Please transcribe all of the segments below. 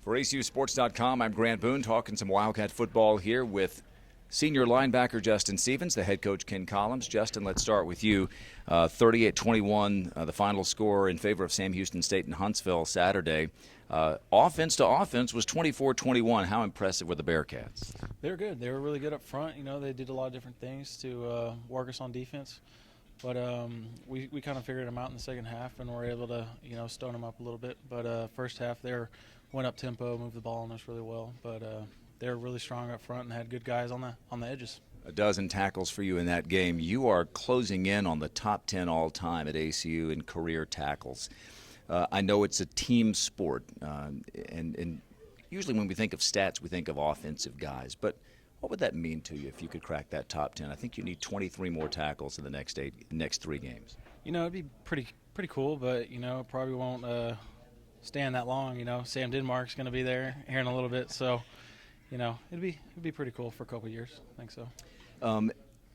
For ACUSports.com, I'm Grant Boone, talking some Wildcat football here with senior linebacker Justin Stevens, the head coach Ken Collums. Justin, let's start with you. 38-21, the final score in favor of Sam Houston State in Huntsville Saturday. Offense to offense was 24-21. How impressive were the Bearcats? They were good. They were really good up front. You know, they did a lot of different things to work us on defense. But we kind of figured them out in the second half and were able to, stone them up a little bit. But first half, they went up tempo, moved the ball on us really well. But they were really strong up front and had good guys on the edges. A dozen tackles for you in that game. You are closing in on the top 10 all-time at ACU in career tackles. I know it's a team sport, and usually when we think of stats, we think of offensive guys. But what would that mean to you if you could crack that top 10? I think you need 23 more tackles in the next 3 games. It'd be pretty cool, but, it probably won't stand that long. Sam Denmark's going to be there here in a little bit, so, it'd be pretty cool for a couple of years. I think so.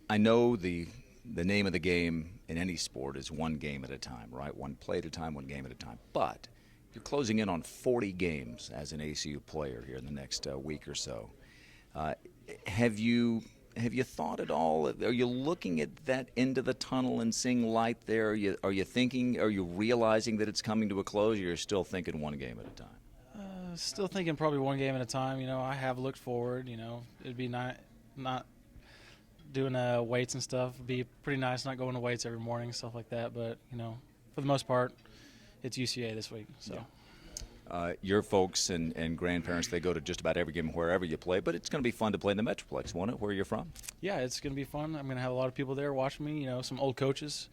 I know the name of the game in any sport is one game at a time, right? One play at a time, one game at a time. But you're closing in on 40 games as an ACU player here in the next week or so. Have you thought at all? Are you looking at that end of the tunnel and seeing light there? Are you realizing that it's coming to a close, or you're still thinking one game at a time? Still thinking probably one game at a time. I have looked forward. It'd be not doing weights and stuff. It'd be pretty nice not going to weights every morning, stuff like that. But, for the most part, it's UCA this week. So. Yeah. Your folks and grandparents, they go to just about every game wherever you play, but it's going to be fun to play in the Metroplex, won't it, where you're from? Yeah, it's going to be fun. I'm going to have a lot of people there watching me, some old coaches,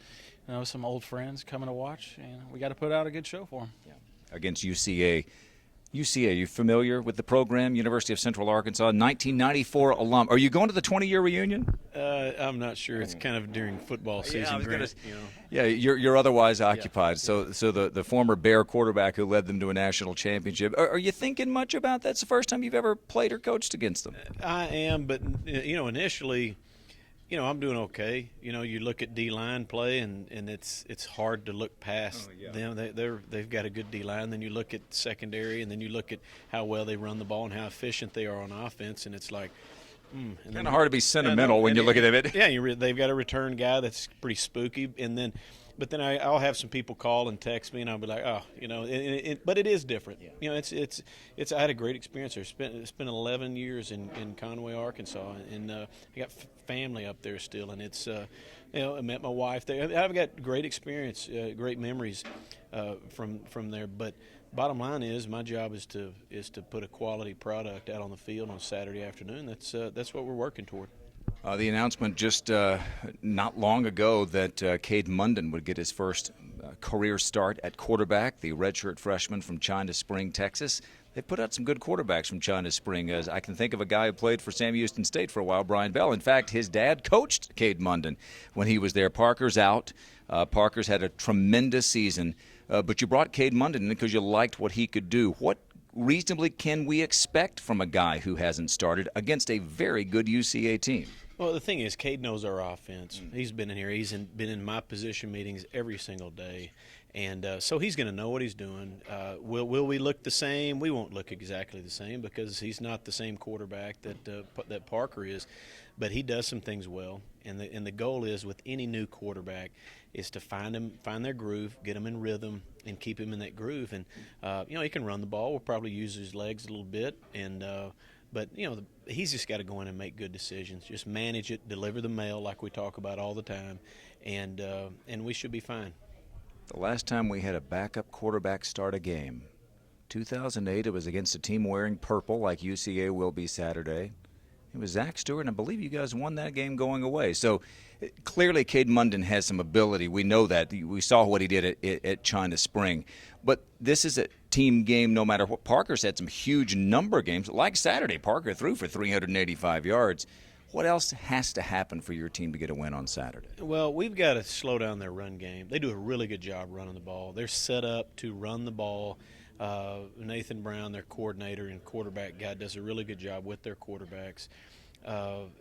some old friends coming to watch, and we got to put out a good show for them. Yeah. Against UCA. UCA, you familiar with the program? University of Central Arkansas, 1994 alum. Are you going to the 20-year reunion? I'm not sure. It's kind of during football season. Yeah, you're otherwise occupied. Yeah. So the former Bear quarterback who led them to a national championship. Are you thinking much about that? It's the first time you've ever played or coached against them. I am, but initially, I'm doing okay. You look at D-line play, and it's hard to look past them. They've got a good D-line. Then you look at secondary, and then you look at how well they run the ball and how efficient they are on offense, and it's like kind of hard to be sentimental when you look at it. Yeah, they've got a return guy that's pretty spooky, but then I'll have some people call and text me, and I'll be like, but it is different. Yeah. It's. I had a great experience there. It's been 11 years in Conway, Arkansas, and I got family up there still, and it's. I met my wife there. I've got great experience, great memories from there. But bottom line is, my job is to put a quality product out on the field on Saturday afternoon. That's what we're working toward. The announcement just not long ago that Cade Munden would get his first career start at quarterback, the redshirt freshman from China Spring, Texas. They put out some good quarterbacks from China Spring. As I can think of a guy who played for Sam Houston State for a while, Brian Bell. In fact, his dad coached Cade Munden when he was there. Parker's out. Parker's had a tremendous season. But you brought Cade Munden in because you liked what he could do. What reasonably can we expect from a guy who hasn't started against a very good UCA team? Well, the thing is, Cade knows our offense. He's been in here. Been in my position meetings every single day. And so he's going to know what he's doing. Will we look the same? We won't look exactly the same because he's not the same quarterback that Parker is. But he does some things well. And the goal is, with any new quarterback, is to find their groove, get them in rhythm, and keep him in that groove. And, he can run the ball. We'll probably use his legs a little bit. But, he's just got to go in and make good decisions. Just manage it, deliver the mail like we talk about all the time, and we should be fine. The last time we had a backup quarterback start a game, 2008, it was against a team wearing purple like UCA will be Saturday. It was Zach Stewart, and I believe you guys won that game going away. So clearly Cade Munden has some ability. We know that. We saw what he did at China Spring. But this is a team game no matter what. Parker's had some huge number games. Like Saturday, Parker threw for 385 yards. What else has to happen for your team to get a win on Saturday? Well, we've got to slow down their run game. They do a really good job running the ball. They're set up to run the ball. Nathan Brown, their coordinator and quarterback guy, does a really good job with their quarterbacks.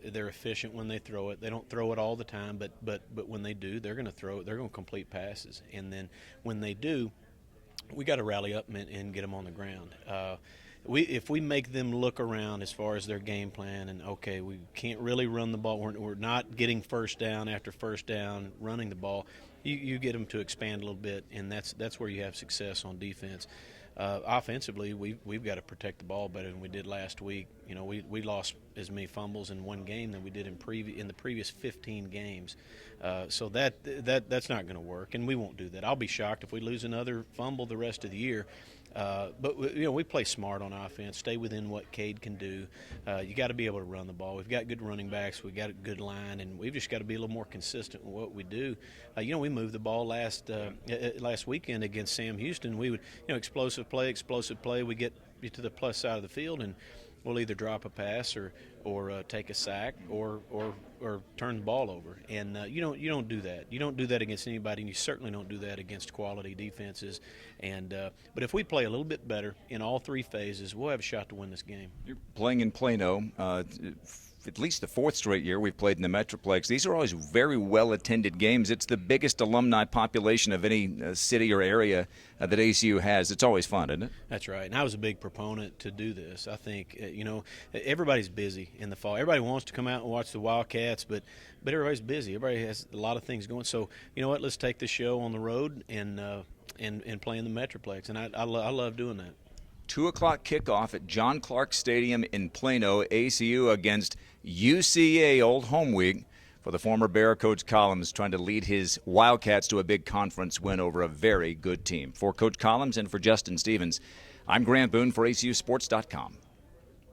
They're efficient when they throw it. They don't throw it all the time, but when they do, they're going to throw it. They're going to complete passes. And then when they do, we got to rally up and get them on the ground. If we make them look around as far as their game plan, and okay, we can't really run the ball. We're not getting first down after first down running the ball. You get them to expand a little bit, and that's where you have success on defense. Offensively, we've got to protect the ball better than we did last week. You know, we lost as many fumbles in one game than we did in the previous 15 games. So that's not going to work, and we won't do that. I'll be shocked if we lose another fumble the rest of the year. But we play smart on offense, stay within what Cade can do. You got to be able to run the ball. We've got good running backs, we've got a good line, and we've just got to be a little more consistent with what we do. We moved the ball last weekend against Sam Houston. We would, explosive play. We get to the plus side of the field, and we'll either drop a pass or take a sack or turn the ball over. And you don't do that. You don't do that against anybody, and you certainly don't do that against quality defenses. And but if we play a little bit better in all three phases, we'll have a shot to win this game. You're playing in Plano. At least the fourth straight year we've played in the Metroplex. These are always very well-attended games. It's the biggest alumni population of any city or area that ACU has. It's always fun, isn't it? That's right. And I was a big proponent to do this. I think, everybody's busy in the fall. Everybody wants to come out and watch the Wildcats, but everybody's busy. Everybody has a lot of things going. So, you know what, let's take the show on the road and play in the Metroplex. And I love doing that. 2 o'clock kickoff at John Clark Stadium in Plano. ACU against UCA, Old Home Week, for the former Bear coach Collums, trying to lead his Wildcats to a big conference win over a very good team. For Coach Collums and for Justin Stevens, I'm Grant Boone for ACUSports.com.